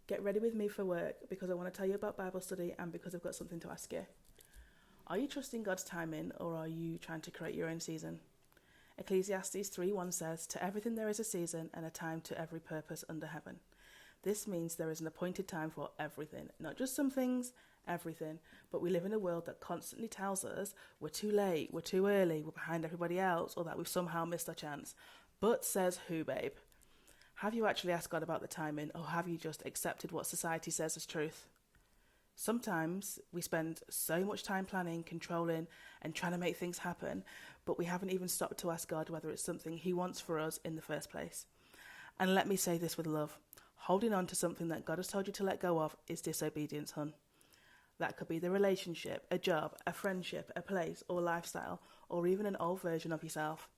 Get ready with me for work because I want to tell you about Bible study and because I've got something to ask you. Are you trusting God's timing or are you trying to create your own season? Ecclesiastes 3:1 says, "To everything there is a season and a time to every purpose under heaven." This means there is an appointed time for everything, not just some things, everything. But we live in a world that constantly tells us we're too late, we're too early, we're behind everybody else, or that we've somehow missed our chance. But says who, babe? Have you actually asked God about the timing, or have you just accepted what society says as truth? Sometimes we spend so much time planning, controlling, and trying to make things happen, but we haven't even stopped to ask God whether it's something He wants for us in the first place. And let me say this with love. Holding on to something that God has told you to let go of is disobedience, hun. That could be the relationship, a job, a friendship, a place, or lifestyle, or even an old version of yourself.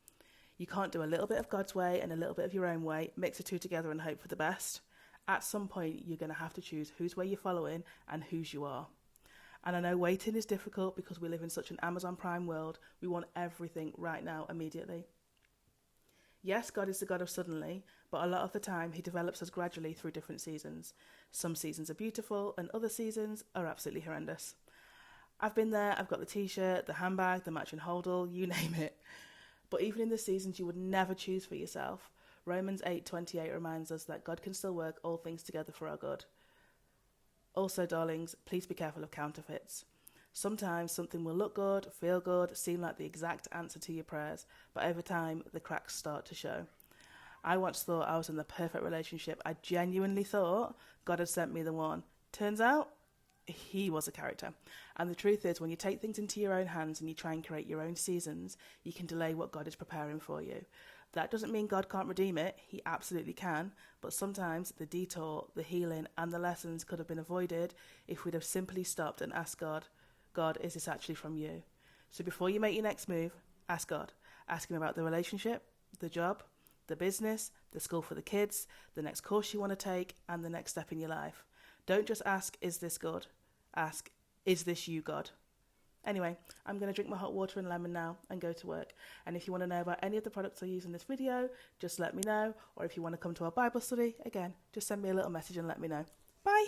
You can't do a little bit of God's way and a little bit of your own way, mix the two together and hope for the best. At some point, you're going to have to choose whose way you're following and whose you are. And I know waiting is difficult because we live in such an Amazon Prime world. We want everything right now, immediately. Yes, God is the God of suddenly, but a lot of the time He develops us gradually through different seasons. Some seasons are beautiful and other seasons are absolutely horrendous. I've been there, I've got the t-shirt, the handbag, the matching hodl, you name it. But even in the seasons you would never choose for yourself, Romans 8:28 reminds us that God can still work all things together for our good. Also, darlings, please be careful of counterfeits. Sometimes something will look good, feel good, seem like the exact answer to your prayers, but over time the cracks start to show. I once thought I was in the perfect relationship. I genuinely thought God had sent me the one. Turns out, He was a character. And the truth is, when you take things into your own hands and you try and create your own seasons, you can delay what God is preparing for you. That doesn't mean God can't redeem it. He absolutely can. But sometimes the detour, the healing, and the lessons could have been avoided if we'd have simply stopped and asked God, God, is this actually from you? So before you make your next move, ask God. Ask Him about the relationship, the job, the business, the school for the kids, the next course you want to take, and the next step in your life. Don't just ask, is this good? Ask, is this you, God? Anyway, I'm going to drink my hot water and lemon now and go to work. And if you want to know about any of the products I use in this video, just let me know. Or if you want to come to our Bible study, again, just send me a little message and let me know. Bye!